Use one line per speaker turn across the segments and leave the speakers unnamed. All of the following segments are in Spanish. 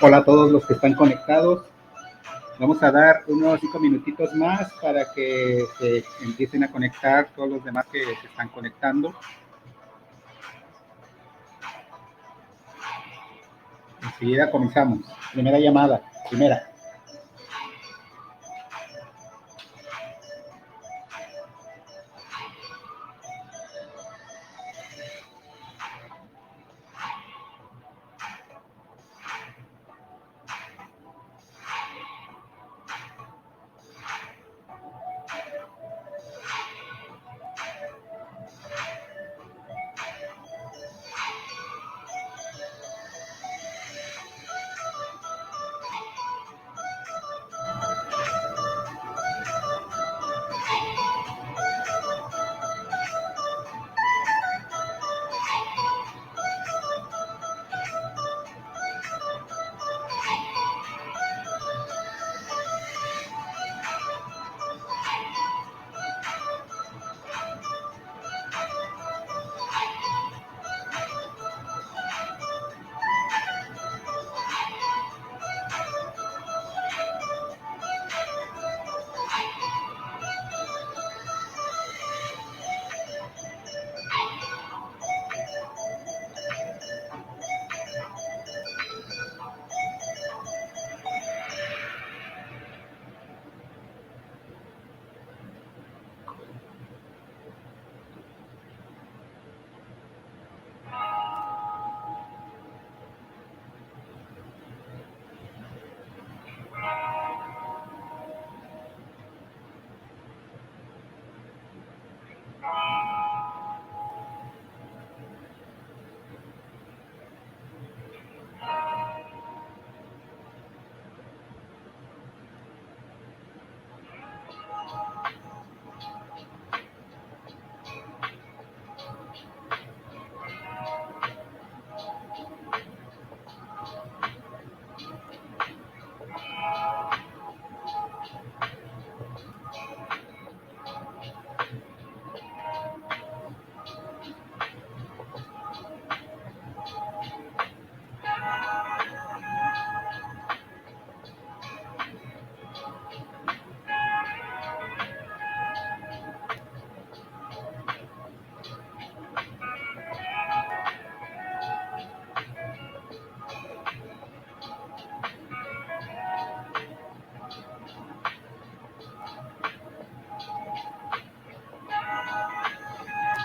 Hola a todos los que están conectados. Vamos a dar unos 5 minutitos más para que se empiecen a conectar todos los demás que se están conectando. Enseguida comenzamos. Primera llamada. Primera.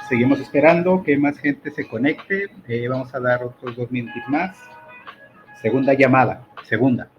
Seguimos esperando que más gente se conecte. Vamos a dar otros 2 minutos más. Segunda llamada. Segunda.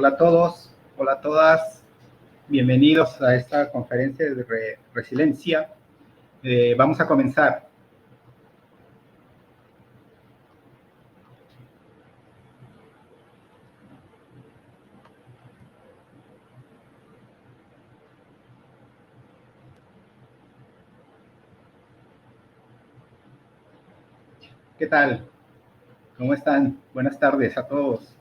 Hola a todos, hola a todas, bienvenidos a esta conferencia de resiliencia. Vamos a comenzar. ¿Qué tal? ¿Cómo están? Buenas tardes a todos.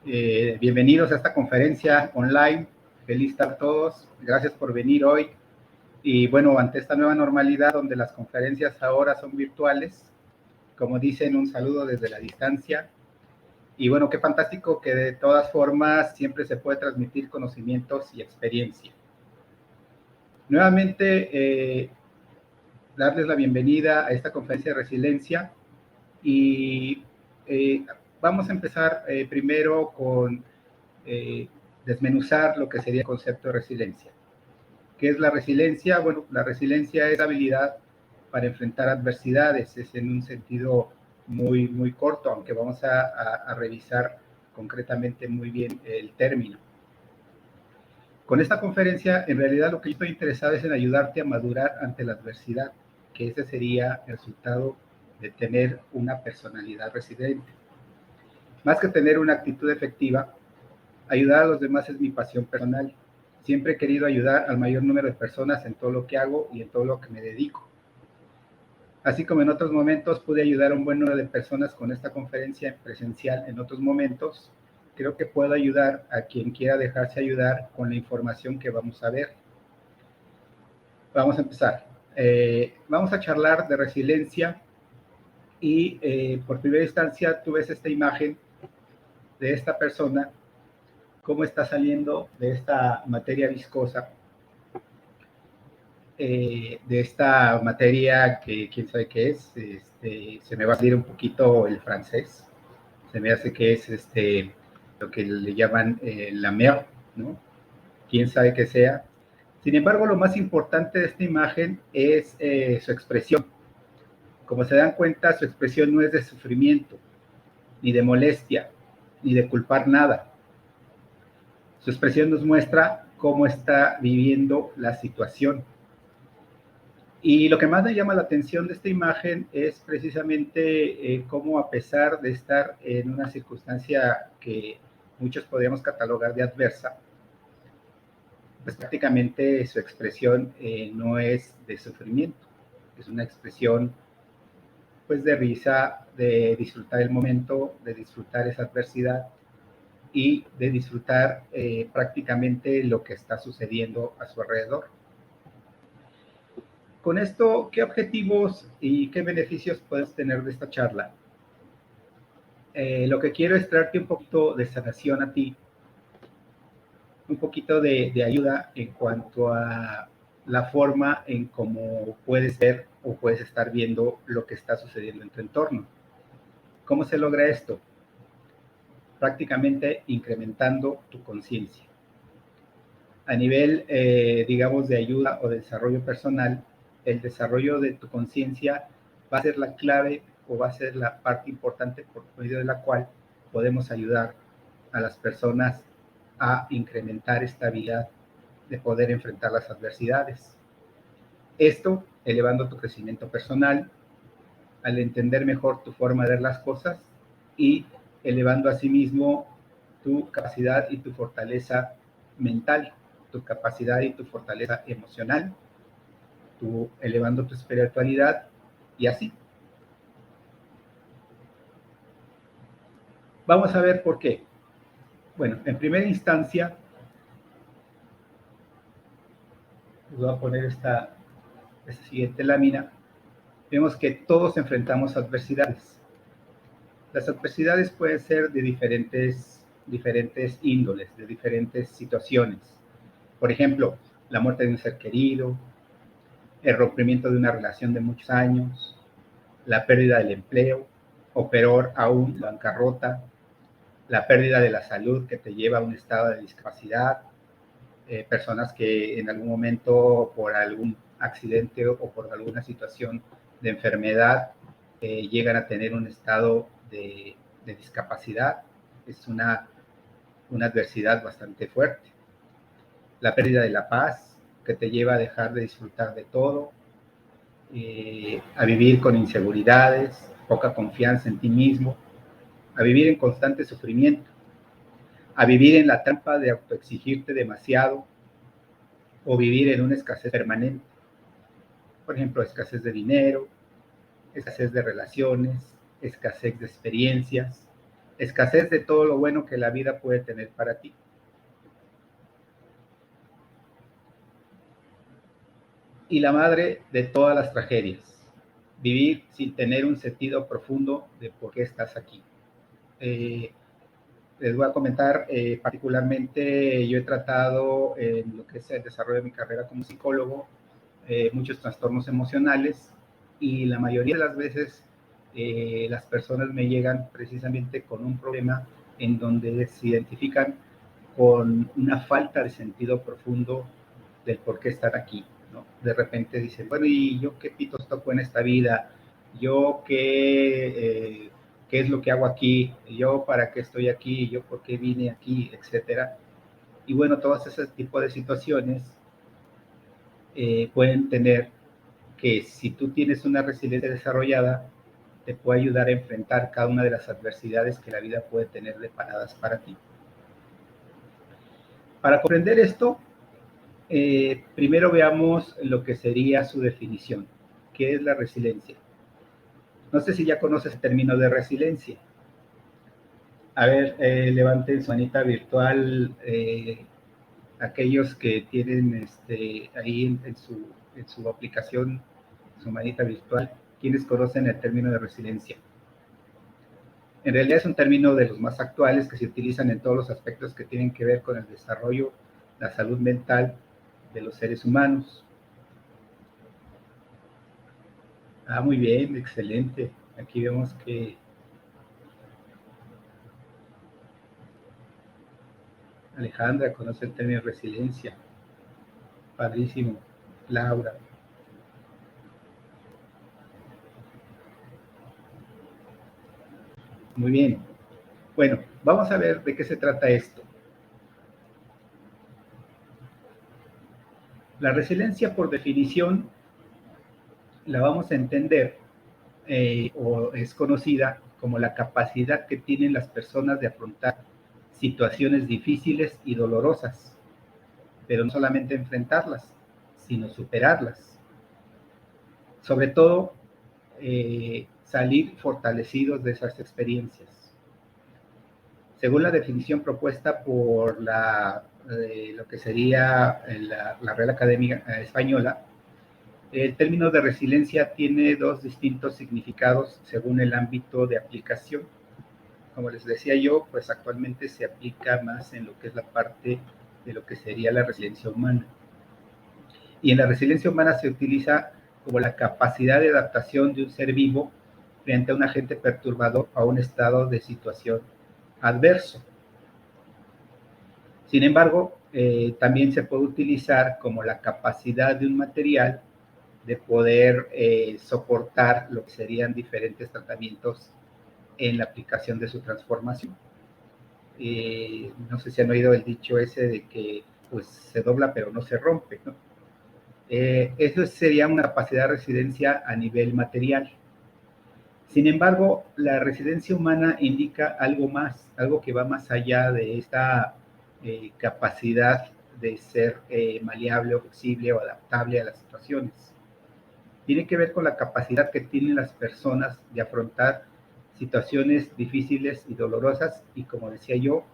Bienvenidos a esta conferencia online. Feliz tarde a todos. Gracias por venir hoy. Y bueno, ante esta nueva normalidad donde las conferencias ahora son virtuales, como dicen, un saludo desde la distancia. Y bueno, qué fantástico que de todas formas siempre se puede transmitir conocimientos y experiencia. Nuevamente, darles la bienvenida a esta conferencia de resiliencia y vamos a empezar primero con desmenuzar lo que sería el concepto de resiliencia. ¿Qué es la resiliencia? Bueno, la resiliencia es la habilidad para enfrentar adversidades, es en un sentido muy corto, aunque vamos a revisar concretamente muy bien el término. Con esta conferencia, en realidad lo que yo estoy interesado es en ayudarte a madurar ante la adversidad, que ese sería el resultado de tener una personalidad resiliente. Más que tener una actitud efectiva, ayudar a los demás es mi pasión personal. Siempre he querido ayudar al mayor número de personas en todo lo que hago y en todo lo que me dedico. Así como en otros momentos pude ayudar a un buen número de personas con esta conferencia presencial en otros momentos, creo que puedo ayudar a quien quiera dejarse ayudar con la información que vamos a ver. Vamos a empezar. Vamos a charlar de resiliencia y por primera instancia tú ves esta imagen de esta persona, cómo está saliendo de esta materia viscosa, de esta materia que quién sabe qué es, se me va a salir un poquito el francés, se me hace que es lo que le llaman la mer, ¿no? Quién sabe qué sea. Sin embargo, lo más importante de esta imagen es su expresión. Como se dan cuenta, su expresión no es de sufrimiento, ni de molestia, ni de culpar nada. Su expresión nos muestra cómo está viviendo la situación. Y lo que más me llama la atención de esta imagen es precisamente cómo, a pesar de estar en una circunstancia que muchos podríamos catalogar de adversa, pues prácticamente su expresión no es de sufrimiento, es una expresión pues de risa, de disfrutar el momento, de disfrutar esa adversidad y de disfrutar prácticamente lo que está sucediendo a su alrededor. Con esto, ¿qué objetivos y qué beneficios puedes tener de esta charla? Lo que quiero es traerte un poquito de sanación a ti, un poquito de ayuda en cuanto a la forma en cómo puedes ver o puedes estar viendo lo que está sucediendo en tu entorno. ¿Cómo se logra esto? Prácticamente incrementando tu conciencia. A nivel, digamos, de ayuda o de desarrollo personal, el desarrollo de tu conciencia va a ser la clave o va a ser la parte importante por medio de la cual podemos ayudar a las personas a incrementar esta habilidad de poder enfrentar las adversidades. Esto elevando tu crecimiento personal, al entender mejor tu forma de ver las cosas y elevando asimismo tu capacidad y tu fortaleza mental, tu capacidad y tu fortaleza emocional, elevando tu espiritualidad y así. Vamos a ver por qué. Bueno, en primera instancia, les voy a poner esta siguiente lámina. Vemos que todos enfrentamos adversidades. Las adversidades pueden ser de diferentes índoles, de diferentes situaciones. Por ejemplo, la muerte de un ser querido, el rompimiento de una relación de muchos años, la pérdida del empleo, o peor aún, la bancarrota, la pérdida de la salud que te lleva a un estado de discapacidad, personas que en algún momento por algún accidente o por alguna situación de enfermedad llegan a tener un estado de discapacidad. Es una una adversidad bastante fuerte. La pérdida de la paz, que te lleva a dejar de disfrutar de todo, a vivir con inseguridades, poca confianza en ti mismo, a vivir en constante sufrimiento, a vivir en la trampa de autoexigirte demasiado o vivir en una escasez permanente. Por ejemplo, escasez de dinero, escasez de relaciones, escasez de experiencias, escasez de todo lo bueno que la vida puede tener para ti. Y la madre de todas las tragedias, vivir sin tener un sentido profundo de por qué estás aquí. Les voy a comentar, particularmente yo he tratado en lo que es el desarrollo de mi carrera como psicólogo, muchos trastornos emocionales, y la mayoría de las veces las personas me llegan precisamente con un problema en donde se identifican con una falta de sentido profundo del por qué estar aquí, ¿no? De repente dicen, bueno, ¿y yo qué pitos toco en esta vida? ¿Yo qué es lo que hago aquí? ¿Yo para qué estoy aquí? ¿Yo por qué vine aquí? Etcétera. Y bueno, todos esos tipos de situaciones pueden tener que, si tú tienes una resiliencia desarrollada, te puede ayudar a enfrentar cada una de las adversidades que la vida puede tener deparadas para ti. Para comprender esto, primero veamos lo que sería su definición. ¿Qué es la resiliencia? No sé si ya conoces el término de resiliencia. A ver, levanten su manita virtual aquellos que tienen ahí en su aplicación, su manita virtual, quienes conocen el término de resiliencia. En realidad es un término de los más actuales que se utilizan en todos los aspectos que tienen que ver con el desarrollo, la salud mental de los seres humanos. Ah, muy bien, excelente. Aquí vemos que Alejandra conoce el término resiliencia. Padrísimo. Laura. Muy bien. Bueno, vamos a ver de qué se trata esto. La resiliencia, por definición, la vamos a entender o es conocida como la capacidad que tienen las personas de afrontar situaciones difíciles y dolorosas, pero no solamente enfrentarlas, sino superarlas. Sobre todo, salir fortalecidos de esas experiencias. Según la definición propuesta por lo que sería la Real Academia Española, el término de resiliencia tiene dos distintos significados según el ámbito de aplicación. Como les decía yo, pues actualmente se aplica más en lo que es la parte de lo que sería la resiliencia humana. Y en la resiliencia humana se utiliza como la capacidad de adaptación de un ser vivo frente a un agente perturbador a un estado de situación adverso. Sin embargo, también se puede utilizar como la capacidad de un material de poder soportar lo que serían diferentes tratamientos en la aplicación de su transformación. No sé si han oído el dicho ese de que pues se dobla pero no se rompe, ¿no? Eso sería una capacidad de resiliencia a nivel material. Sin embargo, la resiliencia humana indica algo más, algo que va más allá de esta capacidad de ser maleable o flexible o adaptable a las situaciones. Tiene que ver con la capacidad que tienen las personas de afrontar situaciones difíciles y dolorosas y, como decía yo,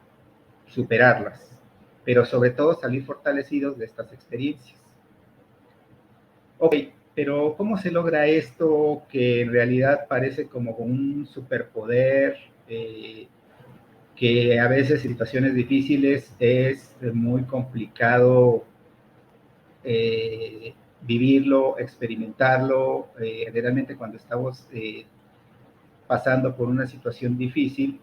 superarlas, pero sobre todo salir fortalecidos de estas experiencias. Ok, pero ¿cómo se logra esto que en realidad parece como un superpoder, que a veces en situaciones difíciles es muy complicado vivirlo, experimentarlo? Generalmente cuando estamos pasando por una situación difícil,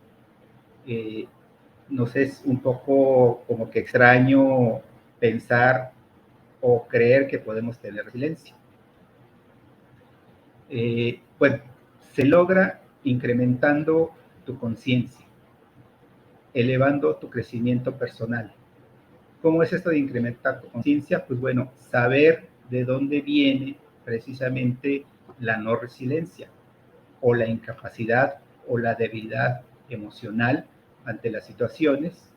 nos es un poco como que extraño pensar o creer que podemos tener resiliencia. Bueno, se logra incrementando tu conciencia. elevando tu crecimiento personal. ¿Cómo es esto de incrementar tu conciencia? Pues bueno, saber de dónde viene precisamente la no resiliencia o la incapacidad o la debilidad emocional ante las situaciones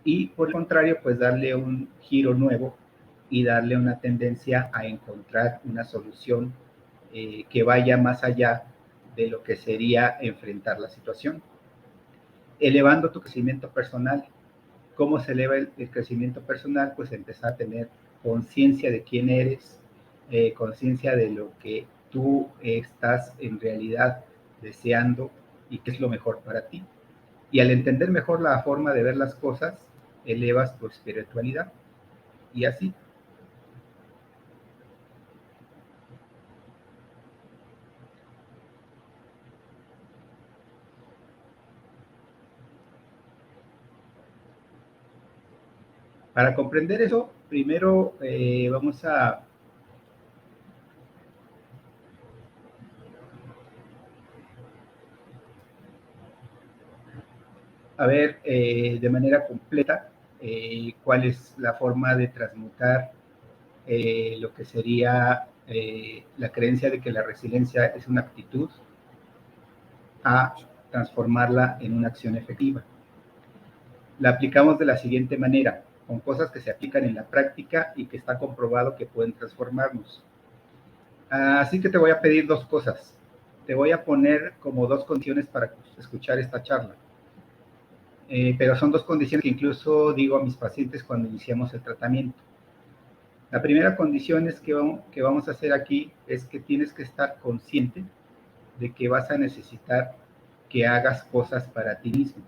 y por el contrario, pues darle un giro nuevo y darle una tendencia a encontrar una solución que vaya más allá de lo que sería enfrentar la situación. Elevando tu crecimiento personal. ¿Cómo se eleva el crecimiento personal? Pues empezar a tener conciencia de quién eres, conciencia de lo que tú estás en realidad deseando y qué es lo mejor para ti. Y al entender mejor la forma de ver las cosas, elevas tu espiritualidad. Y así. Para comprender eso, primero vamos a ver de manera completa cuál es la forma de transmutar lo que sería la creencia de que la resiliencia es una actitud a transformarla en una acción efectiva. La aplicamos de la siguiente manera, con cosas que se aplican en la práctica y que está comprobado que pueden transformarnos. Así que te voy a pedir dos cosas. Te voy a poner como dos condiciones para escuchar esta charla. Pero son dos condiciones que incluso digo a mis pacientes cuando iniciamos el tratamiento. La primera condición es que vamos a hacer aquí es que tienes que estar consciente de que vas a necesitar que hagas cosas para ti mismo.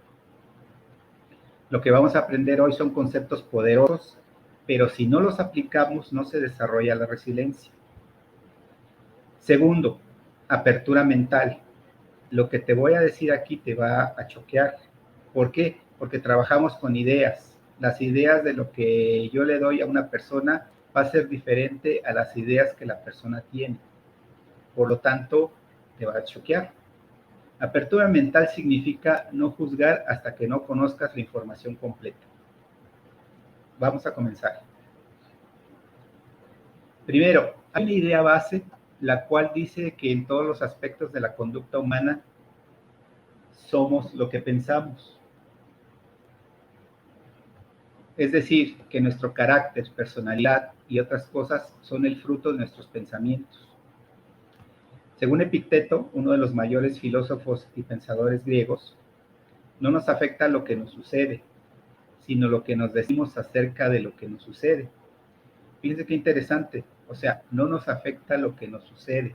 Lo que vamos a aprender hoy son conceptos poderosos, pero si no los aplicamos no se desarrolla la resiliencia. Segundo, apertura mental. Lo que te voy a decir aquí te va a choquear. ¿Por qué? Porque trabajamos con ideas. Las ideas de lo que yo le doy a una persona va a ser diferente a las ideas que la persona tiene. Por lo tanto, te va a choquear. Apertura mental significa no juzgar hasta que no conozcas la información completa. Vamos a comenzar. Primero, hay una idea base, la cual dice que en todos los aspectos de la conducta humana somos lo que pensamos. Es decir, que nuestro carácter, personalidad y otras cosas son el fruto de nuestros pensamientos. Según Epicteto, uno de los mayores filósofos y pensadores griegos, no nos afecta lo que nos sucede, sino lo que nos decimos acerca de lo que nos sucede. Fíjense qué interesante, o sea, no nos afecta lo que nos sucede.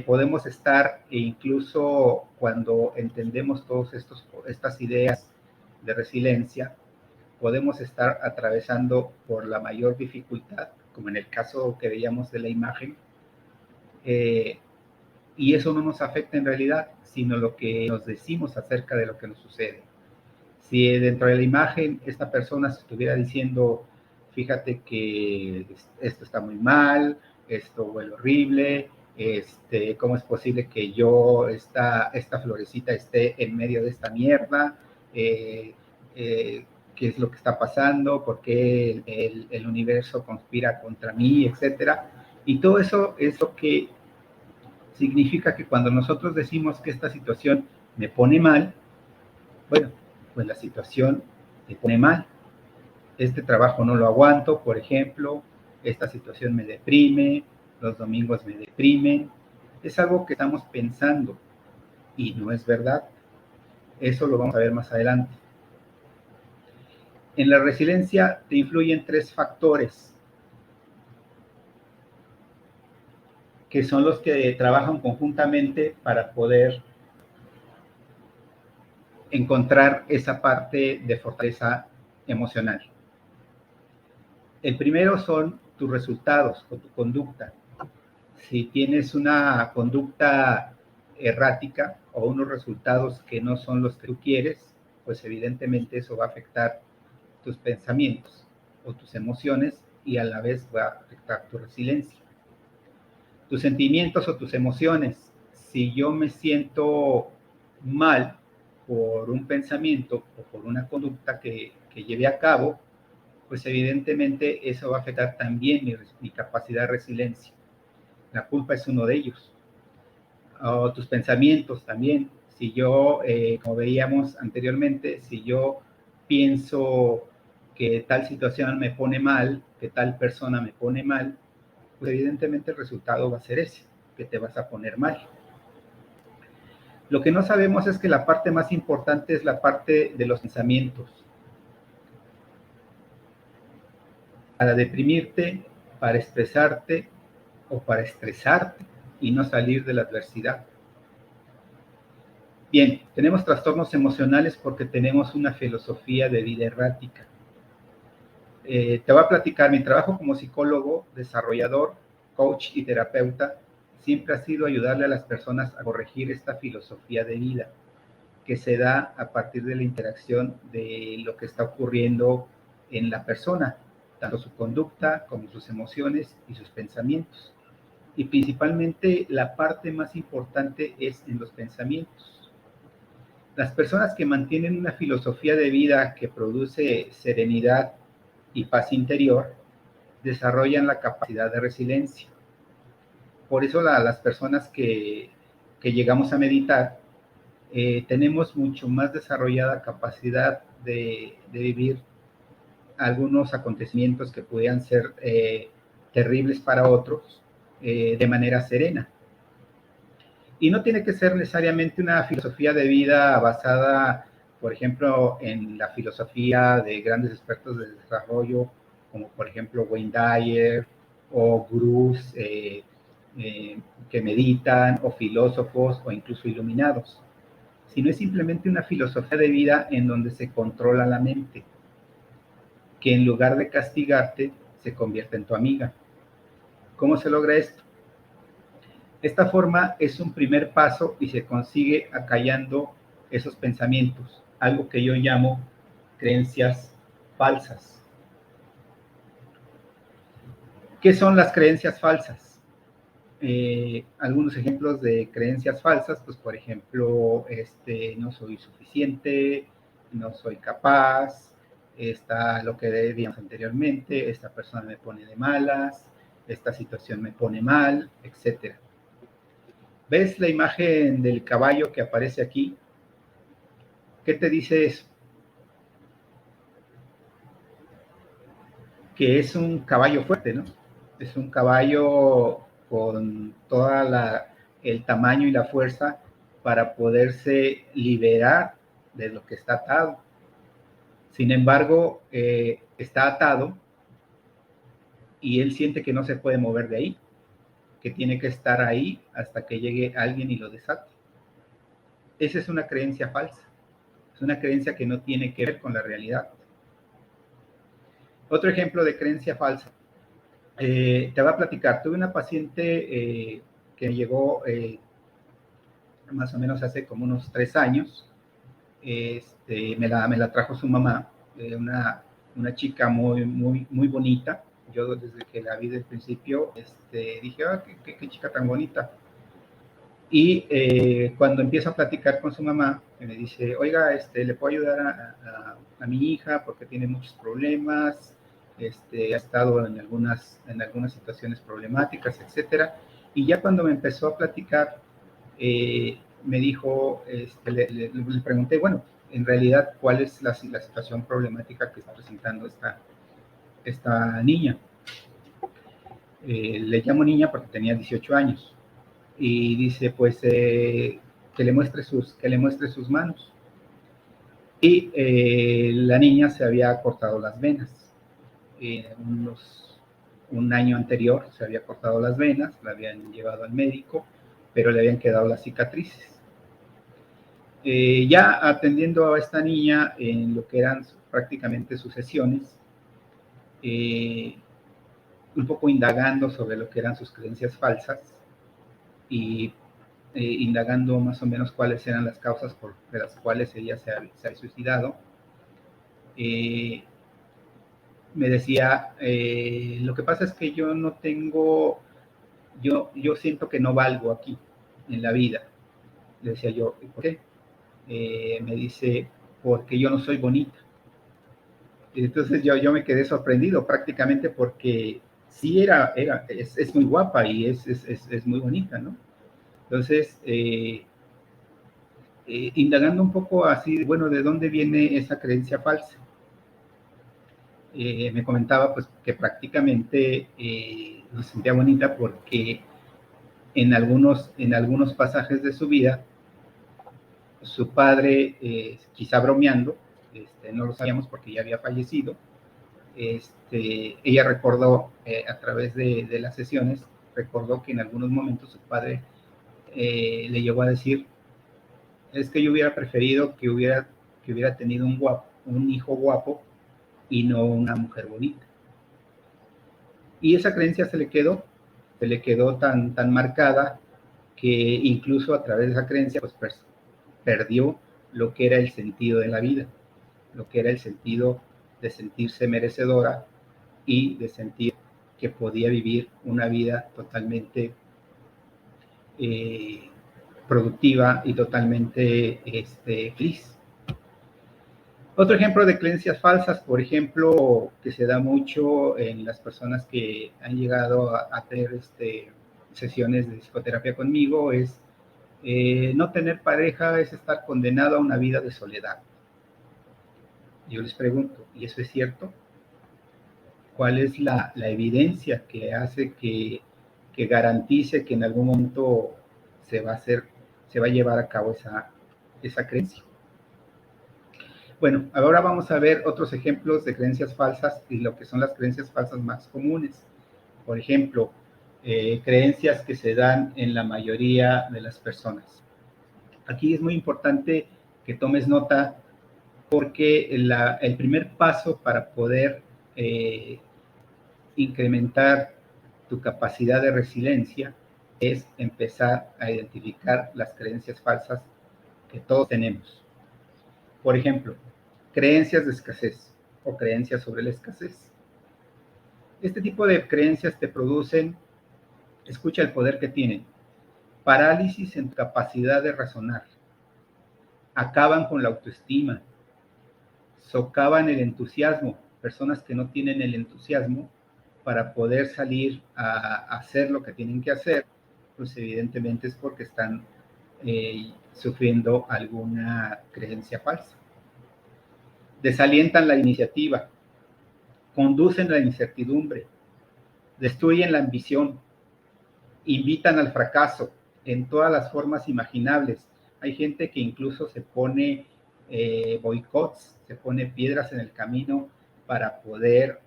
Podemos estar, e incluso cuando entendemos todas estas ideas de resiliencia, podemos estar atravesando por la mayor dificultad, como en el caso que veíamos de la imagen, y eso no nos afecta en realidad, sino lo que nos decimos acerca de lo que nos sucede. Si dentro de la imagen esta persona se estuviera diciendo, fíjate que esto está muy mal, esto huele horrible, ¿cómo es posible que yo, esta florecita esté en medio de esta mierda? ¿Qué es lo que está pasando? ¿Por qué el universo conspira contra mí? Etcétera. Y todo eso es lo que significa que cuando nosotros decimos que esta situación me pone mal, bueno, pues la situación te pone mal. Este trabajo no lo aguanto, por ejemplo, esta situación me deprime, los domingos me deprimen. Es algo que estamos pensando y no es verdad. Eso lo vamos a ver más adelante. En la resiliencia te influyen tres factores que son los que trabajan conjuntamente para poder encontrar esa parte de fortaleza emocional. El primero son tus resultados o tu conducta. Si tienes una conducta errática o unos resultados que no son los que tú quieres, pues evidentemente eso va a afectar tus pensamientos o tus emociones y a la vez va a afectar tu resiliencia. Tus sentimientos o tus emociones. Si yo me siento mal, por un pensamiento o por una conducta que lleve a cabo, pues evidentemente eso va a afectar también mi capacidad de resiliencia. La culpa es uno de ellos. O tus pensamientos también. Si yo, como veíamos anteriormente, si yo pienso que tal situación me pone mal, que tal persona me pone mal, pues evidentemente el resultado va a ser ese, que te vas a poner mal. Lo que no sabemos es que la parte más importante es la parte de los pensamientos. Para deprimirte, para estresarte o para estresarte y no salir de la adversidad. Bien, tenemos trastornos emocionales porque tenemos una filosofía de vida errática. Te voy a platicar, mi trabajo como psicólogo, desarrollador, coach y terapeuta siempre ha sido ayudarle a las personas a corregir esta filosofía de vida que se da a partir de la interacción de lo que está ocurriendo en la persona, tanto su conducta como sus emociones y sus pensamientos. Y principalmente la parte más importante es en los pensamientos. Las personas que mantienen una filosofía de vida que produce serenidad y paz interior desarrollan la capacidad de resiliencia. Por eso las personas que llegamos a meditar tenemos mucho más desarrollada capacidad de vivir algunos acontecimientos que pudieran ser terribles para otros de manera serena. Y no tiene que ser necesariamente una filosofía de vida basada, por ejemplo, en la filosofía de grandes expertos del desarrollo, como por ejemplo Wayne Dyer o gurús que meditan, o filósofos, o incluso iluminados, sino es simplemente una filosofía de vida en donde se controla la mente, que en lugar de castigarte, se convierte en tu amiga. ¿Cómo se logra esto? Esta forma es un primer paso y se consigue acallando esos pensamientos, algo que yo llamo creencias falsas. ¿Qué son las creencias falsas? Algunos ejemplos de creencias falsas, pues por ejemplo, no soy suficiente, no soy capaz, está lo que decíamos anteriormente, esta persona me pone de malas, esta situación me pone mal, etcétera. ¿Ves la imagen del caballo que aparece aquí? ¿Qué te dice eso? Que es un caballo fuerte, ¿no? Es un caballo con toda el tamaño y la fuerza para poderse liberar de lo que está atado. Sin embargo, está atado y él siente que no se puede mover de ahí, que tiene que estar ahí hasta que llegue alguien y lo desate. Esa es una creencia falsa, es una creencia que no tiene que ver con la realidad. Otro ejemplo de creencia falsa. Te voy a platicar. Tuve una paciente que llegó más o menos hace como unos 3 años. Me la trajo su mamá, una chica muy bonita. Yo desde que la vi del principio dije, qué chica tan bonita. Y cuando empiezo a platicar con su mamá, me dice, oiga, ¿le puedo ayudar a mi hija porque tiene muchos problemas? Ha estado en algunas situaciones problemáticas, etcétera. Y ya cuando me empezó a platicar, me dijo, le pregunté, bueno, en realidad, ¿cuál es la situación problemática que está presentando esta niña? Le llamo niña porque tenía 18 años. Y dice, pues, que le muestre sus manos. Y la niña se había cortado las venas. Un año anterior se había cortado las venas, la habían llevado al médico, pero le habían quedado las cicatrices. Ya atendiendo a esta niña en lo que eran prácticamente sus sesiones, un poco indagando sobre lo que eran sus creencias falsas y indagando más o menos cuáles eran las causas de las cuales ella se había suicidado, me decía, lo que pasa es que yo no tengo, yo siento que no valgo aquí en la vida. Le decía yo, ¿y por qué? me dice, porque yo no soy bonita. Y entonces yo me quedé sorprendido prácticamente porque sí es muy guapa y es muy bonita, ¿no? Entonces, indagando un poco así, bueno, ¿de dónde viene esa creencia falsa? Me comentaba pues que prácticamente se sentía bonita porque en algunos pasajes de su vida, su padre, quizá bromeando, no lo sabíamos porque ya había fallecido, ella recordó a través de las sesiones, recordó que en algunos momentos su padre le llegó a decir, es que yo hubiera preferido que hubiera tenido un hijo guapo y no una mujer bonita. Y esa creencia se le quedó tan marcada que incluso a través de esa creencia pues perdió lo que era el sentido de la vida, lo que era el sentido de sentirse merecedora y de sentir que podía vivir una vida totalmente productiva y totalmente feliz. Otro ejemplo de creencias falsas, por ejemplo, que se da mucho en las personas que han llegado a tener sesiones de psicoterapia conmigo, es no tener pareja es estar condenado a una vida de soledad. Yo les pregunto, ¿y eso es cierto? ¿Cuál es la evidencia que hace que garantice que en algún momento se va a llevar a cabo esa creencia? Bueno, ahora vamos a ver otros ejemplos de creencias falsas y lo que son las creencias falsas más comunes. Por ejemplo, creencias que se dan en la mayoría de las personas. Aquí es muy importante que tomes nota porque el primer paso para poder incrementar tu capacidad de resiliencia es empezar a identificar las creencias falsas que todos tenemos. Por ejemplo, creencias de escasez o creencias sobre la escasez. Este tipo de creencias te producen, escucha el poder que tienen, parálisis en tu capacidad de razonar, acaban con la autoestima, socavan el entusiasmo, personas que no tienen el entusiasmo para poder salir a hacer lo que tienen que hacer, pues evidentemente es porque están sufriendo alguna creencia falsa. Desalientan la iniciativa, conducen la incertidumbre, destruyen la ambición, invitan al fracaso en todas las formas imaginables. Hay gente que incluso se pone boicots, se pone piedras en el camino para poder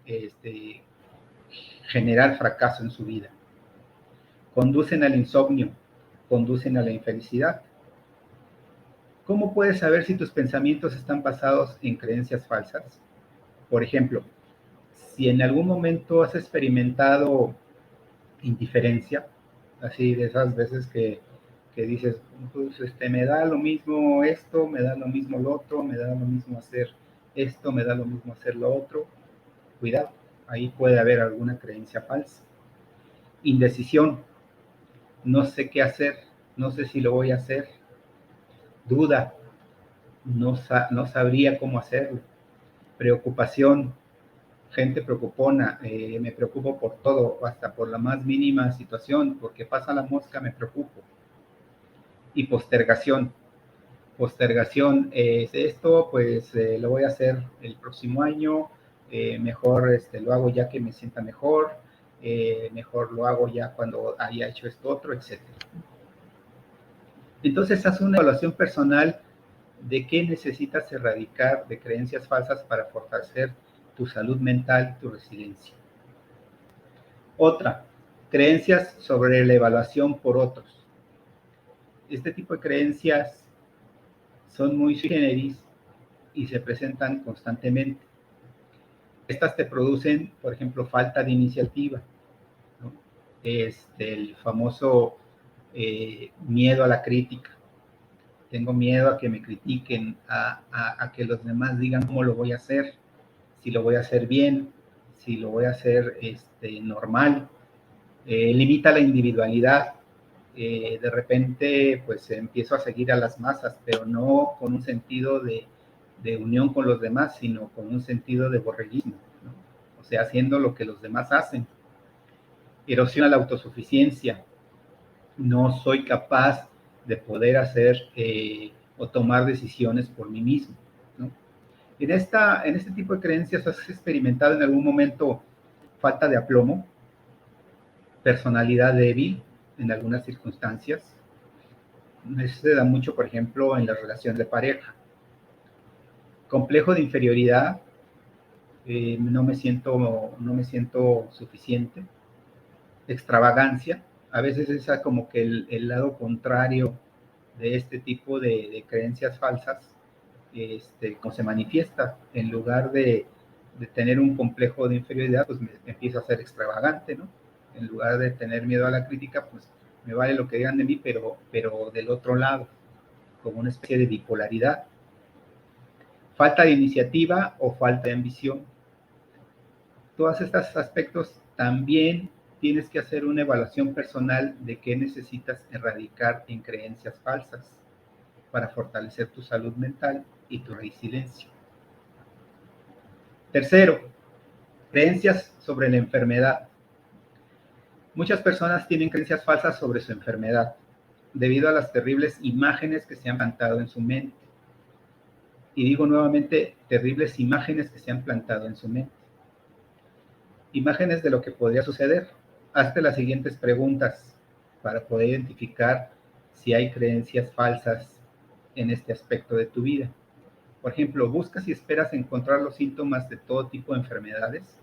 generar fracaso en su vida. Conducen al insomnio, conducen a la infelicidad. ¿Cómo puedes saber si tus pensamientos están basados en creencias falsas? Por ejemplo, si en algún momento has experimentado indiferencia, así de esas veces que dices, pues me da lo mismo esto, me da lo mismo lo otro, me da lo mismo hacer esto, me da lo mismo hacer lo otro, cuidado, ahí puede haber alguna creencia falsa. Indecisión, no sé qué hacer, no sé si lo voy a hacer. Duda, no sabría cómo hacerlo. Preocupación, gente preocupona, me preocupo por todo, hasta por la más mínima situación, porque pasa la mosca, me preocupo. Y postergación, esto pues lo voy a hacer el próximo año, mejor lo hago ya que me sienta mejor, mejor lo hago ya cuando haya hecho esto otro, etc. Entonces haz una evaluación personal de qué necesitas erradicar de creencias falsas para fortalecer tu salud mental y tu resiliencia. Otra, creencias sobre la evaluación por otros. Este tipo de creencias son muy sui generis y se presentan constantemente. Estas te producen, por ejemplo, falta de iniciativa, ¿no? El famoso miedo a la crítica. Tengo miedo a que me critiquen, a que los demás digan cómo lo voy a hacer, si lo voy a hacer bien, si lo voy a hacer normal. Limita la individualidad. de repente pues empiezo a seguir a las masas, pero no con un sentido de unión con los demás, sino con un sentido de borreguismo, ¿no? O sea, haciendo lo que los demás hacen. Erosiona la autosuficiencia. No soy capaz de poder hacer o tomar decisiones por mí mismo, ¿no? En este tipo de creencias, ¿has experimentado en algún momento falta de aplomo, personalidad débil en algunas circunstancias? Eso se da mucho, por ejemplo, en la relación de pareja. Complejo de inferioridad, no me siento suficiente. Extravagancia, a veces es como que el lado contrario de este tipo de creencias falsas, como se manifiesta, en lugar de tener un complejo de inferioridad, pues me empiezo a ser extravagante, ¿no? En lugar de tener miedo a la crítica, pues me vale lo que digan de mí, pero del otro lado, como una especie de bipolaridad. Falta de iniciativa o falta de ambición. Todos estos aspectos también tienes que hacer una evaluación personal de qué necesitas erradicar en creencias falsas para fortalecer tu salud mental y tu resiliencia. Tercero, creencias sobre la enfermedad. Muchas personas tienen creencias falsas sobre su enfermedad debido a las terribles imágenes que se han plantado en su mente. Y digo nuevamente, terribles imágenes que se han plantado en su mente. Imágenes de lo que podría suceder. Hazte las siguientes preguntas para poder identificar si hay creencias falsas en este aspecto de tu vida. Por ejemplo, ¿buscas y esperas encontrar los síntomas de todo tipo de enfermedades?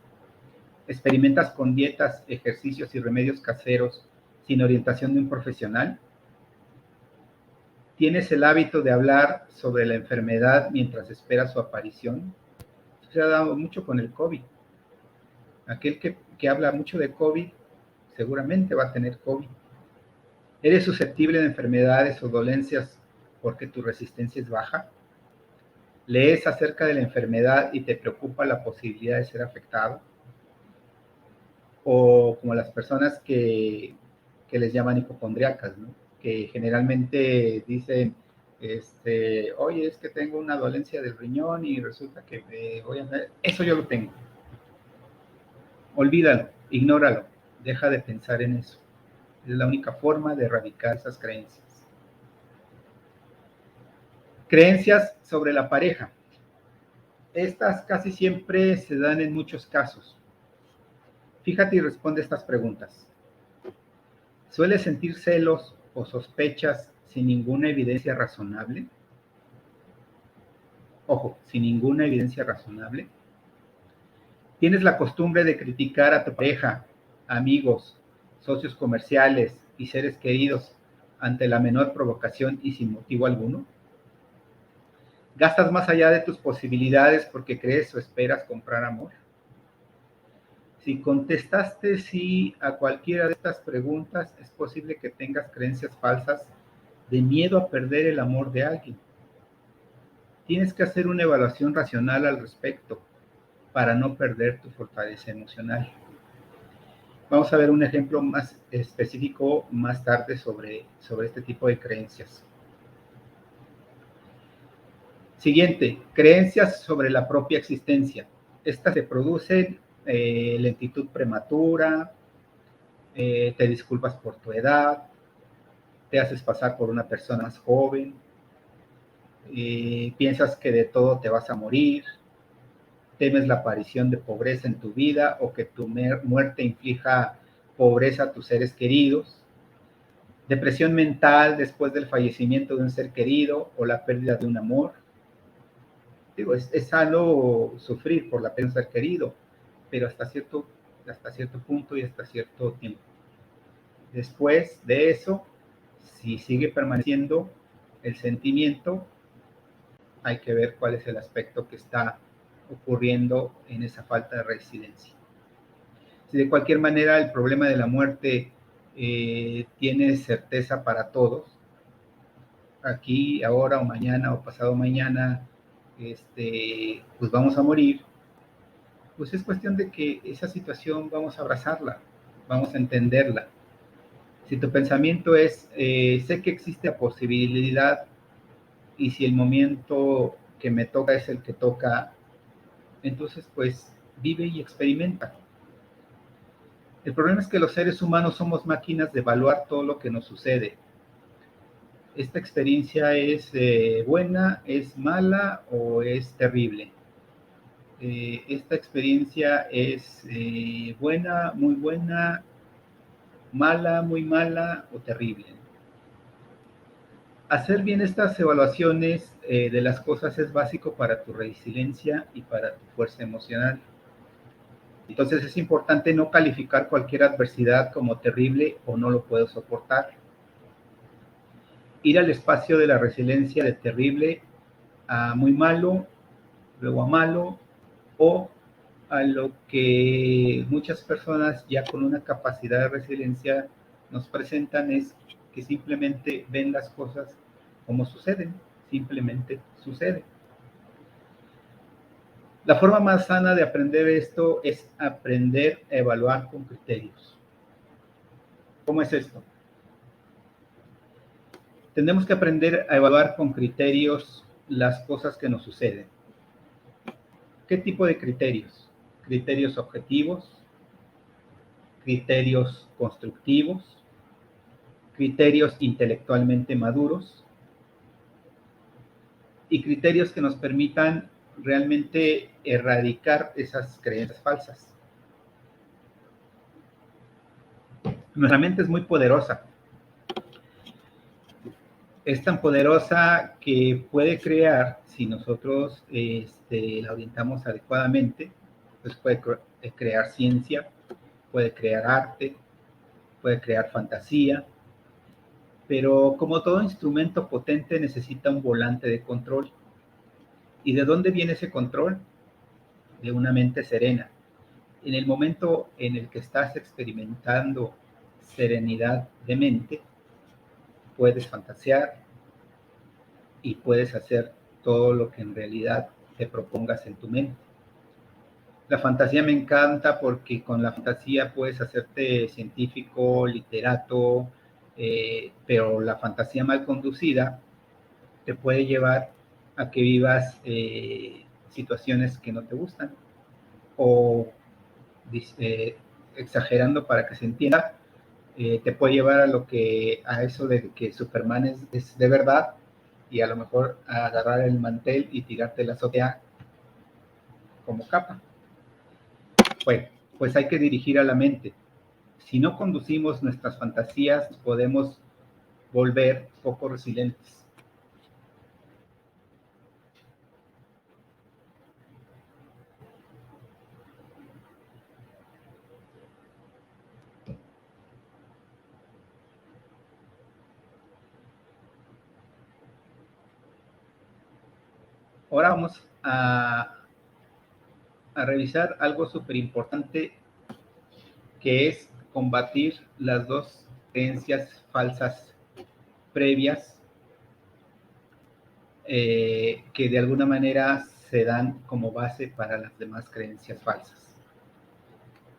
¿Experimentas con dietas, ejercicios y remedios caseros sin orientación de un profesional? ¿Tienes el hábito de hablar sobre la enfermedad mientras esperas su aparición? Eso se ha dado mucho con el COVID. Aquel que habla mucho de COVID seguramente va a tener COVID. ¿Eres susceptible de enfermedades o dolencias porque tu resistencia es baja? ¿Lees acerca de la enfermedad y te preocupa la posibilidad de ser afectado? O como las personas que les llaman hipocondriacas, ¿no? Que generalmente dicen, oye, es que tengo una dolencia del riñón y resulta que me voy a... Eso yo lo tengo. Olvídalo, ignóralo, deja de pensar en eso. Es la única forma de erradicar esas creencias. Creencias sobre la pareja. Estas casi siempre se dan en muchos casos. Fíjate y responde estas preguntas. ¿Sueles sentir celos o sospechas sin ninguna evidencia razonable? Ojo, sin ninguna evidencia razonable. ¿Tienes la costumbre de criticar a tu pareja, amigos, socios comerciales y seres queridos ante la menor provocación y sin motivo alguno? ¿Gastas más allá de tus posibilidades porque crees o esperas comprar amor? Si contestaste sí a cualquiera de estas preguntas, es posible que tengas creencias falsas de miedo a perder el amor de alguien. Tienes que hacer una evaluación racional al respecto para no perder tu fortaleza emocional. Vamos a ver un ejemplo más específico más tarde sobre este tipo de creencias. Siguiente, creencias sobre la propia existencia. Estas se producen lentitud prematura, te disculpas por tu edad, te haces pasar por una persona más joven, piensas que de todo te vas a morir, temes la aparición de pobreza en tu vida o que tu muerte inflija pobreza a tus seres queridos, depresión mental después del fallecimiento de un ser querido o la pérdida de un amor. Digo, es sano sufrir por la pérdida de un ser querido, pero hasta cierto punto y hasta cierto tiempo. Después de eso, si sigue permaneciendo el sentimiento, hay que ver cuál es el aspecto que está ocurriendo en esa falta de resiliencia. Si de cualquier manera el problema de la muerte tiene certeza para todos, aquí, ahora o mañana o pasado mañana, pues vamos a morir, pues es cuestión de que esa situación vamos a abrazarla, vamos a entenderla. Si tu pensamiento es, sé que existe la posibilidad y si el momento que me toca es el que toca, entonces pues vive y experimenta. El problema es que los seres humanos somos máquinas de evaluar todo lo que nos sucede. ¿Esta experiencia es buena, es mala o es terrible? Esta experiencia es buena, muy buena, mala, muy mala o terrible. Hacer bien estas evaluaciones de las cosas es básico para tu resiliencia y para tu fuerza emocional. Entonces es importante no calificar cualquier adversidad como terrible o no lo puedo soportar. Ir al espacio de la resiliencia de terrible a muy malo, luego a malo, o a lo que muchas personas ya con una capacidad de resiliencia nos presentan es que simplemente ven las cosas como suceden, simplemente sucede. La forma más sana de aprender esto es aprender a evaluar con criterios. ¿Cómo es esto? Tenemos que aprender a evaluar con criterios las cosas que nos suceden. ¿Qué tipo de criterios? Criterios objetivos, criterios constructivos, criterios intelectualmente maduros y criterios que nos permitan realmente erradicar esas creencias falsas. Nuestra mente es muy poderosa. Es tan poderosa que puede crear, si nosotros la orientamos adecuadamente, pues puede crear ciencia, puede crear arte, puede crear fantasía, pero como todo instrumento potente necesita un volante de control. ¿Y de dónde viene ese control? De una mente serena. En el momento en el que estás experimentando serenidad de mente, puedes fantasear y puedes hacer todo lo que en realidad te propongas en tu mente. La fantasía me encanta porque con la fantasía puedes hacerte científico, literato, pero la fantasía mal conducida te puede llevar a que vivas situaciones que no te gustan o exagerando para que se entienda, te puede llevar a eso de que Superman es de verdad y a lo mejor a agarrar el mantel y tirarte la azotea como capa. Bueno, pues hay que dirigir a la mente. Si no conducimos nuestras fantasías, podemos volver poco resilientes. Ahora vamos a revisar algo súper importante que es combatir las dos creencias falsas previas que de alguna manera se dan como base para las demás creencias falsas.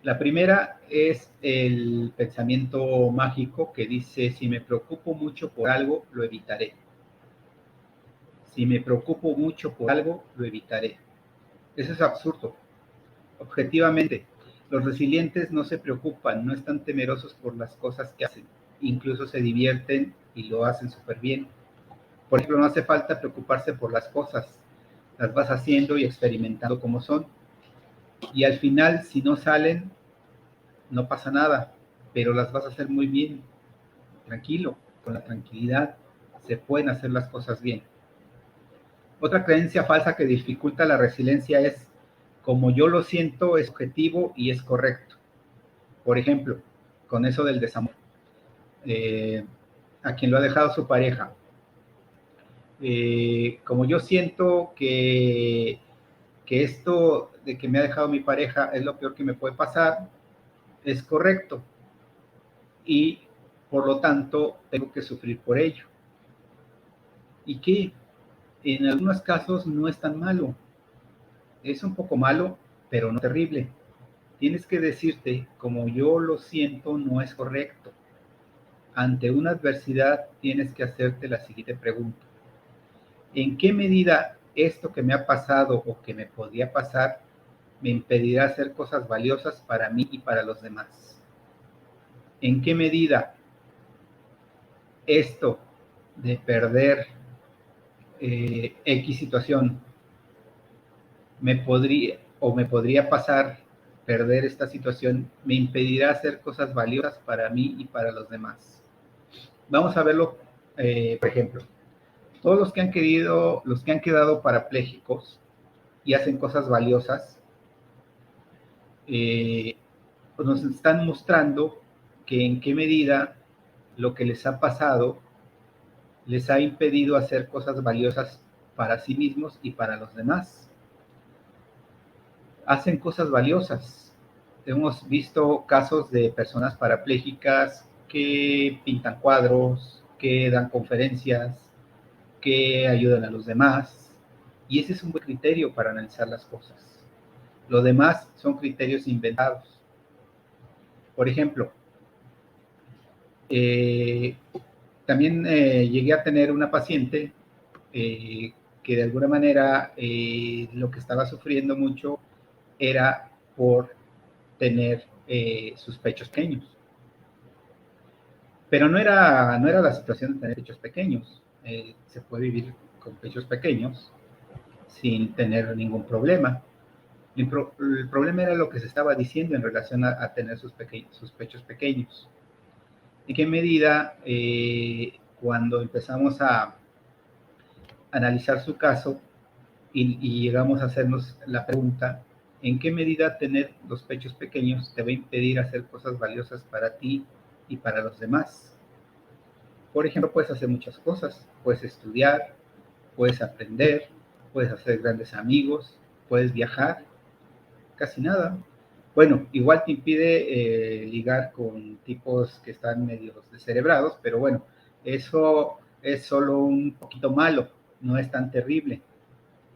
La primera es el pensamiento mágico que dice, si me preocupo mucho por algo, lo evitaré. Si me preocupo mucho por algo, lo evitaré. Eso es absurdo. Objetivamente, los resilientes no se preocupan, no están temerosos por las cosas que hacen. Incluso se divierten y lo hacen súper bien. Por ejemplo, no hace falta preocuparse por las cosas. Las vas haciendo y experimentando como son. Y al final, si no salen, no pasa nada, pero las vas a hacer muy bien. Tranquilo, con la tranquilidad se pueden hacer las cosas bien. Otra creencia falsa que dificulta la resiliencia es, como yo lo siento, es objetivo y es correcto. Por ejemplo, con eso del desamor. A quien lo ha dejado su pareja. Como yo siento que esto de que me ha dejado mi pareja es lo peor que me puede pasar, es correcto. Y por lo tanto tengo que sufrir por ello. Y que en algunos casos no es tan malo. Es un poco malo, pero no terrible. Tienes que decirte, como yo lo siento, no es correcto. ante una adversidad tienes que hacerte la siguiente pregunta. ¿En qué medida esto que me ha pasado o que me podría pasar me impedirá hacer cosas valiosas para mí y para los demás? ¿En qué medida esto de perder X situación me podría pasar, perder esta situación me impedirá hacer cosas valiosas para mí y para los demás? Vamos a verlo, por ejemplo, todos los que han quedado parapléjicos y hacen cosas valiosas, nos están mostrando que en qué medida lo que les ha pasado les ha impedido hacer cosas valiosas para sí mismos y para los demás. Hacen cosas valiosas. Hemos visto casos de personas parapléjicas que pintan cuadros, que dan conferencias, que ayudan a los demás, y ese es un buen criterio para analizar las cosas. Lo demás son criterios inventados. Por ejemplo, también llegué a tener una paciente que de alguna manera lo que estaba sufriendo mucho era por tener sus pechos pequeños. Pero no era la situación de tener pechos pequeños. Se puede vivir con pechos pequeños sin tener ningún problema. El problema era lo que se estaba diciendo en relación a tener sus pechos pequeños. ¿En qué medida cuando empezamos a analizar su caso y llegamos a hacernos la pregunta, ¿en qué medida tener los pechos pequeños te va a impedir hacer cosas valiosas para ti y para los demás? Por ejemplo, puedes hacer muchas cosas, puedes estudiar, puedes aprender, puedes hacer grandes amigos, puedes viajar, casi nada. Bueno, igual te impide ligar con tipos que están medio descerebrados, pero bueno, eso es solo un poquito malo, no es tan terrible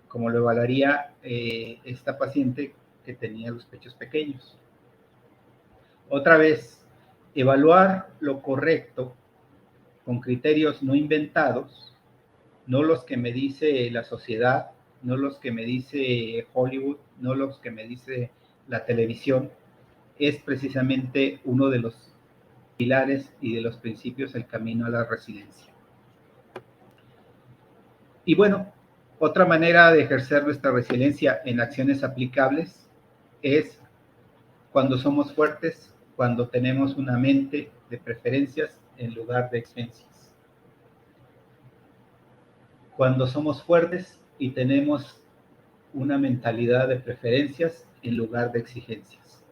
como lo evaluaría esta paciente que tenía los pechos pequeños. Otra vez, evaluar lo correcto con criterios no inventados, no los que me dice la sociedad, no los que me dice Hollywood, no los que me dice la televisión, es precisamente uno de los pilares y de los principios del camino a la resiliencia. Y bueno, otra manera de ejercer nuestra resiliencia en acciones aplicables es cuando somos fuertes, cuando tenemos una mente de preferencias en lugar de exigencias. Cuando somos fuertes y tenemos una mentalidad de preferencias en lugar de exigencias.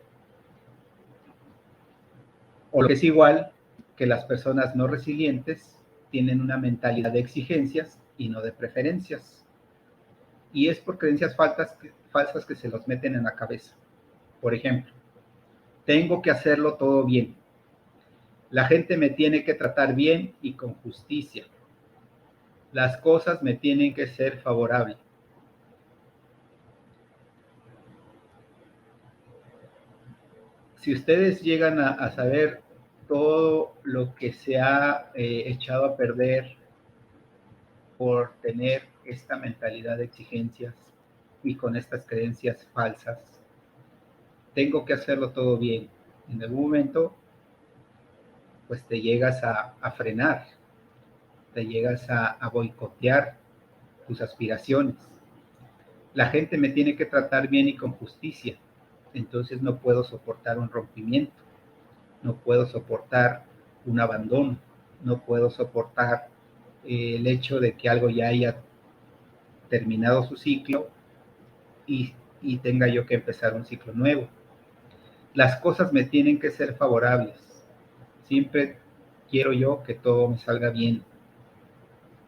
O lo que es igual, que las personas no resilientes tienen una mentalidad de exigencias y no de preferencias. Y es por creencias falsas que se los meten en la cabeza. Por ejemplo, tengo que hacerlo todo bien. La gente me tiene que tratar bien y con justicia. Las cosas me tienen que ser favorables. Si ustedes llegan a saber todo lo que se ha echado a perder por tener esta mentalidad de exigencias y con estas creencias falsas, tengo que hacerlo todo bien. En algún momento, pues te llegas a frenar, te llegas a boicotear tus aspiraciones. La gente me tiene que tratar bien y con justicia, entonces no puedo soportar un rompimiento, no puedo soportar un abandono, no puedo soportar el hecho de que algo ya haya terminado su ciclo y tenga yo que empezar un ciclo nuevo. Las cosas me tienen que ser favorables. Siempre quiero yo que todo me salga bien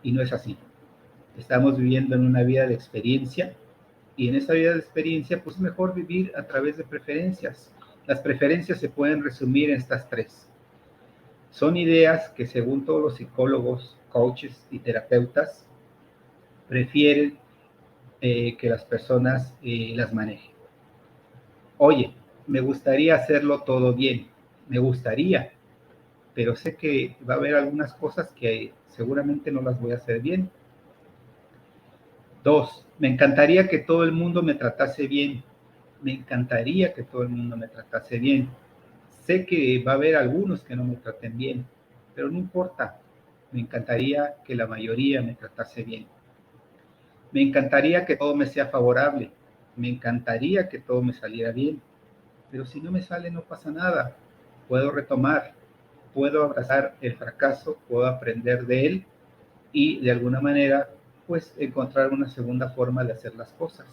y no es así. Estamos viviendo en una vida de experiencia y en esa vida de experiencia pues es mejor vivir a través de preferencias. Las preferencias se pueden resumir en estas tres. Son ideas que según todos los psicólogos, coaches y terapeutas prefieren que las personas las manejen. Oye, me gustaría hacerlo todo bien, me gustaría, pero sé que va a haber algunas cosas que seguramente no las voy a hacer bien. 2, me encantaría que todo el mundo me tratase bien. Me encantaría que todo el mundo me tratase bien. Sé que va a haber algunos que no me traten bien, pero no importa. Me encantaría que la mayoría me tratase bien. Me encantaría que todo me sea favorable. Me encantaría que todo me saliera bien. Pero si no me sale, no pasa nada. Puedo retomar, puedo abrazar el fracaso, puedo aprender de él y de alguna manera, pues, encontrar una segunda forma de hacer las cosas.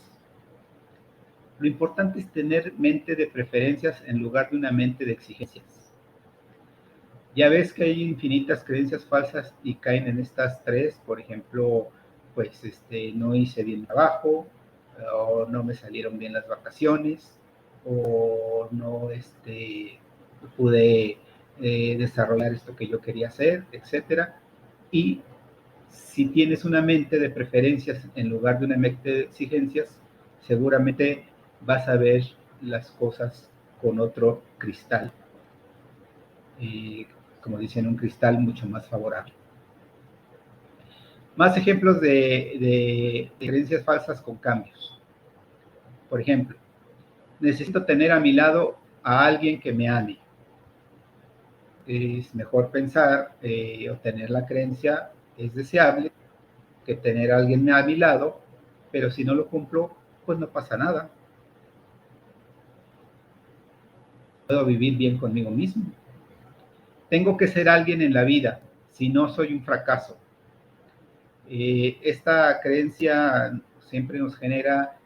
Lo importante es tener mente de preferencias en lugar de una mente de exigencias. Ya ves que hay infinitas creencias falsas y caen en estas tres, por ejemplo, pues no hice bien el trabajo, o no me salieron bien las vacaciones, o no pude desarrollar esto que yo quería hacer, etcétera. Y si tienes una mente de preferencias en lugar de una mente de exigencias, seguramente vas a ver las cosas con otro cristal. Como dicen, un cristal mucho más favorable. Más ejemplos de creencias falsas con cambios. Por ejemplo, necesito tener a mi lado a alguien que me ame. Es mejor pensar o tener la creencia, es deseable que tener a alguien a mi lado, pero si no lo cumplo, pues no pasa nada. Puedo vivir bien conmigo mismo. Tengo que ser alguien en la vida, si no soy un fracaso. Esta creencia siempre nos genera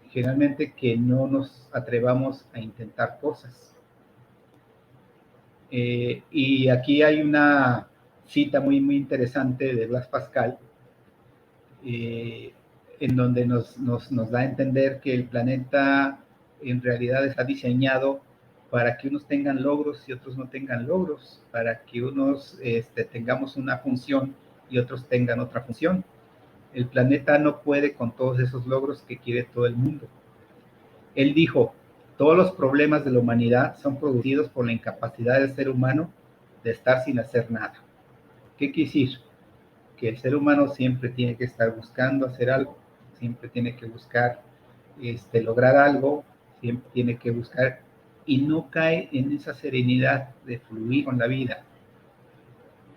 generalmente que no nos atrevamos a intentar cosas. Y aquí hay una cita muy, muy interesante de Blaise Pascal, en donde nos da a entender que el planeta en realidad está diseñado para que unos tengan logros y otros no tengan logros, para que unos tengamos una función y otros tengan otra función. El planeta no puede con todos esos logros que quiere todo el mundo. Él dijo, todos los problemas de la humanidad son producidos por la incapacidad del ser humano de estar sin hacer nada. ¿Qué quiere decir? Que el ser humano siempre tiene que estar buscando hacer algo, siempre tiene que buscar lograr algo, siempre tiene que buscar y no cae en esa serenidad de fluir con la vida.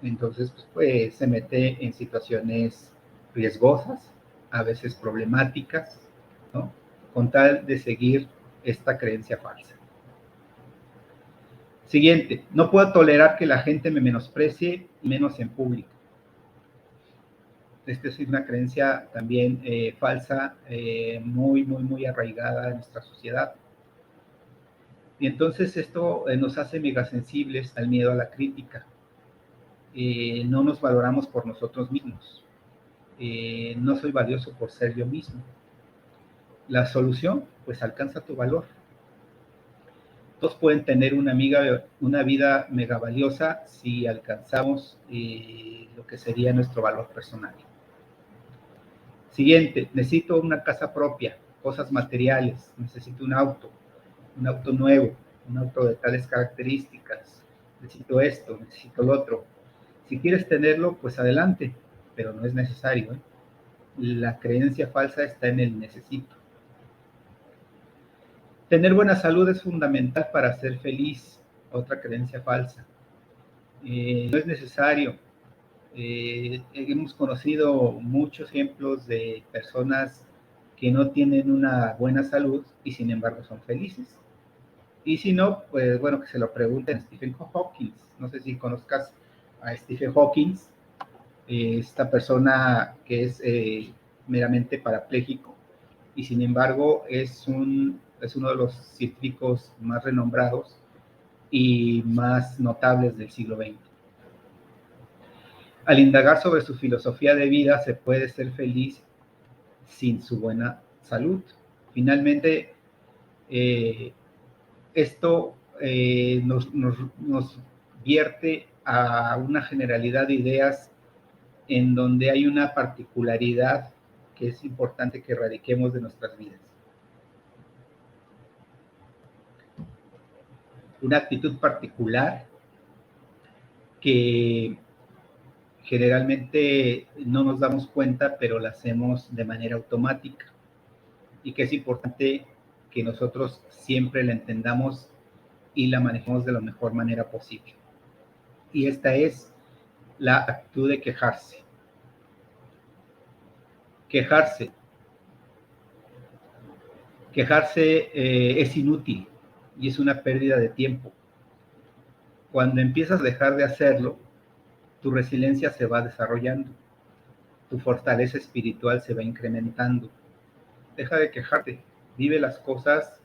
Entonces, pues se mete en situaciones riesgosas, a veces problemáticas, ¿no? Con tal de seguir esta creencia falsa. Siguiente, no puedo tolerar que la gente me menosprecie, menos en público. Esta es una creencia también falsa, muy, muy, muy arraigada en nuestra sociedad. Y entonces esto nos hace megasensibles al miedo a la crítica. No nos valoramos por nosotros mismos. No soy valioso por ser yo mismo. La solución, pues alcanza tu valor. Todos pueden tener una vida mega valiosa si alcanzamos lo que sería nuestro valor personal. Siguiente, necesito una casa propia, cosas materiales, necesito un auto nuevo, un auto de tales características, necesito esto, necesito lo otro. Si quieres tenerlo, pues adelante, pero no es necesario, ¿eh? La creencia falsa está en el necesito. Tener buena salud es fundamental para ser feliz, otra creencia falsa. No es necesario. Hemos conocido muchos ejemplos de personas que no tienen una buena salud y sin embargo son felices. Y si no, pues bueno, que se lo pregunten a Stephen Hawking. No sé si conozcas a Stephen Hawking, esta persona que es meramente parapléjico y sin embargo es uno de los científicos más renombrados y más notables del siglo XX. Al indagar sobre su filosofía de vida, se puede ser feliz sin su buena salud. Finalmente, esto nos vierte a una generalidad de ideas en donde hay una particularidad que es importante que erradiquemos de nuestras vidas. una actitud particular que generalmente no nos damos cuenta, pero la hacemos de manera automática y que es importante que nosotros siempre la entendamos y la manejemos de la mejor manera posible. Y esta es la actitud de quejarse. Quejarse es inútil y es una pérdida de tiempo. Cuando empiezas a dejar de hacerlo, tu resiliencia se va desarrollando, tu fortaleza espiritual se va incrementando. Deja de quejarte, vive las cosas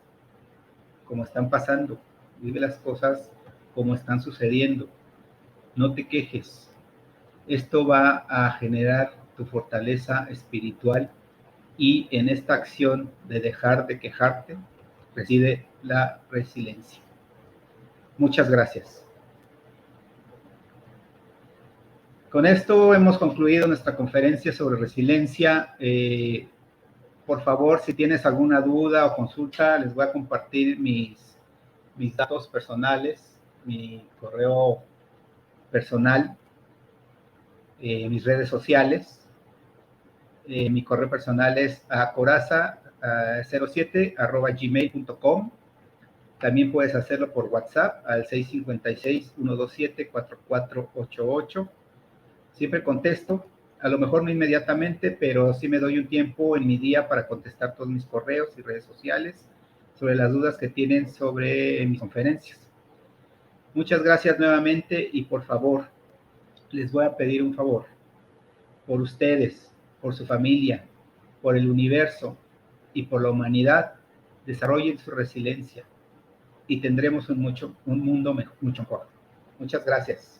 como están pasando, vive las cosas como están sucediendo. No te quejes. Esto va a generar tu fortaleza espiritual y en esta acción de dejar de quejarte reside la resiliencia. Muchas gracias. Con esto hemos concluido nuestra conferencia sobre resiliencia. Por favor, si tienes alguna duda o consulta, les voy a compartir mis datos personales, mi correo personal, mis redes sociales. Mi correo personal es coraza07@gmail.com. También puedes hacerlo por WhatsApp al 656-127-4488. Siempre contesto, a lo mejor no inmediatamente, pero sí me doy un tiempo en mi día para contestar todos mis correos y redes sociales sobre las dudas que tienen sobre mis conferencias. Muchas gracias nuevamente y por favor, les voy a pedir un favor. Por ustedes, por su familia, por el universo y por la humanidad, desarrollen su resiliencia y tendremos un mundo mucho mejor. Muchas gracias.